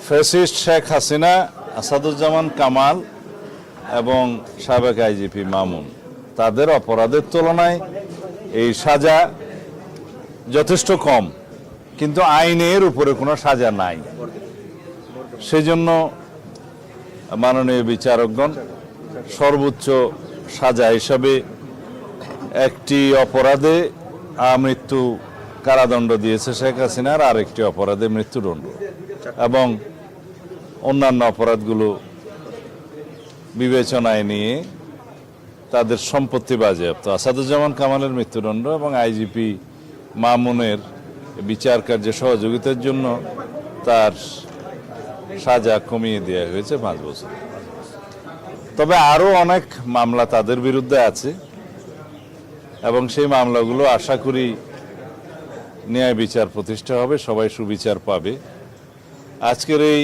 Fascist Sheikh Hasina, Asaduzzaman Kamal এবং সাবেক IGP Mamun, তাদের অপরাধের তুলনায় এই সাজা যথেষ্ট কম, কিন্তু আইনের উপরে কোনো সাজা নাই। সেজন্য মাননীয় বিচারকগণ সর্বোচ্চ সাজা হিসাবে একটি অপরাধে মৃত্যু কারাদণ্ড দিয়েছে শেখ হাসিনার, আর একটি অপরাধে মৃত্যুদণ্ড, এবং অন্যান্য অপরাধগুলো বিবেচনায় নিয়ে তাদের সম্পত্তি বাজেয়াপ্ত। আসাদুজ্জামান কামালের মৃত্যুদণ্ড এবং আইজিপি মামুনের বিচার কার্যে সহযোগিতার জন্য তার সাজা কমিয়ে দেওয়া হয়েছে 5 বছর। তবে আরও অনেক মামলা তাদের বিরুদ্ধে আছে এবং সেই মামলাগুলো আশা করি ন্যায় বিচার প্রতিষ্ঠা হবে, সবাই সুবিচার পাবে। আজকের এই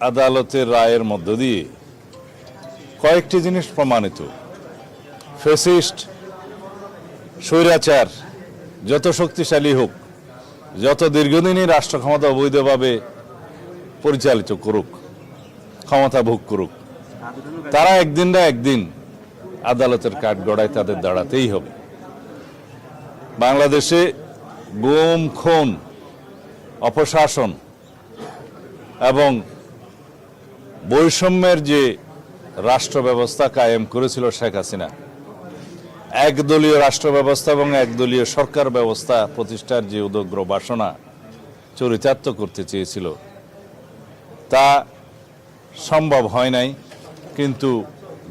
আদালতের রায়ের মধ্য দিয়ে কয়েকটি জিনিস প্রমাণিত। ফ্যাসিস্ট স্বৈরাচার যত শক্তিশালী হোক, যত দীর্ঘদিনই রাষ্ট্র ক্ষমতা অবৈধভাবে পরিচালিত করুক, ক্ষমতা ভোগ করুক, তারা একদিন না একদিন আদালতের কাঠগড়ায় তাদের দাঁড়াতেই হবে। বাংলাদেশে গুম, খুন, অপশাসন এবং বৈষম্যের যে রাষ্ট্র ব্যবস্থা কায়েম করেছিল শেখ হাসিনা, একদলীয় রাষ্ট্র ব্যবস্থা এবং একদলীয় সরকার ব্যবস্থা প্রতিষ্ঠার যে উদগ্র বাসনা চরিতার্থ করতে চেয়েছিল, তা সম্ভব হয় নাই। কিন্তু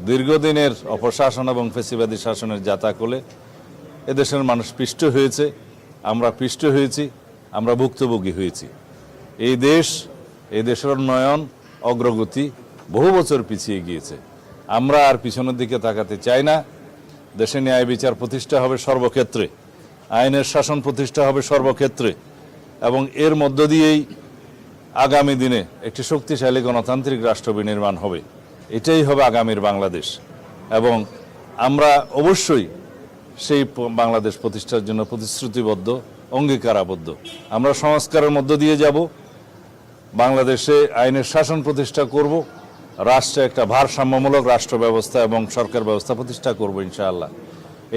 দীর্ঘদিনের অপশাসন এবং ফ্যাসিবাদী শাসনের জাতাকলে এদেশের মানুষ পিষ্ট হয়েছে, আমরা পিষ্ট হয়েছি, আমরা ভুক্তভোগী হয়েছি। এই দেশের উন্নয়ন অগ্রগতি বহু বছর পিছিয়ে গিয়েছে। আমরা আর পিছনের দিকে তাকাতে চাই না। দেশে ন্যায় বিচার প্রতিষ্ঠা হবে সর্বক্ষেত্রে, আইনের শাসন প্রতিষ্ঠা হবে সর্বক্ষেত্রে, এবং এর মধ্য দিয়েই আগামী দিনে একটি শক্তিশালী গণতান্ত্রিক রাষ্ট্র বিনির্মাণ হবে। এটাই হবে আগামীর বাংলাদেশ, এবং আমরা অবশ্যই সেই বাংলাদেশ প্রতিষ্ঠার জন্য প্রতিশ্রুতিবদ্ধ, অঙ্গীকারাবদ্ধ। আমরা সংস্কারের মধ্য দিয়ে যাব, বাংলাদেশে আইনের শাসন প্রতিষ্ঠা করব, রাষ্ট্রে একটা ভারসাম্যমূলক রাষ্ট্র ব্যবস্থা এবং সরকার ব্যবস্থা প্রতিষ্ঠা করব ইনশাআল্লাহ।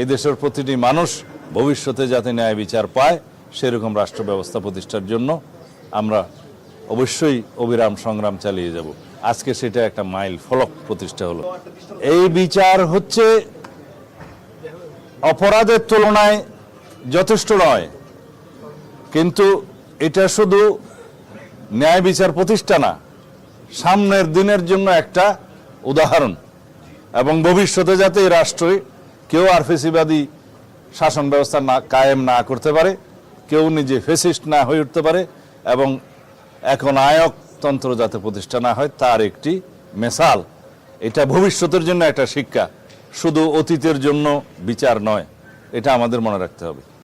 এই দেশের প্রতিটি মানুষ ভবিষ্যতে যাতে ন্যায় বিচার পায়, সেরকম রাষ্ট্র ব্যবস্থা প্রতিষ্ঠার জন্য আমরা অবশ্যই অবিরাম সংগ্রাম চালিয়ে যাব। আজকে সেটা একটা মাইল ফলক প্রতিষ্ঠা হলো। এই বিচার হচ্ছে অপরাধের তুলনায় যথেষ্ট নয়, কিন্তু এটা শুধু ন্যায় বিচার প্রতিষ্ঠা না, সামনের দিনের জন্য একটা উদাহরণ, এবং ভবিষ্যতে যাতে এই রাষ্ট্রে কেউ আর ফ্যাসিবাদী শাসন ব্যবস্থা কায়েম না করতে পারে, কেউ নিজে ফ্যাসিস্ট না হয়ে উঠতে পারে, এবং এখন নায়কতন্ত্র যাতে প্রতিষ্ঠা না হয়, তার একটি মেসাল। এটা ভবিষ্যতের জন্য একটা শিক্ষা, শুধু অতীতের জন্য বিচার নয়, এটা আমাদের মনে রাখতে হবে।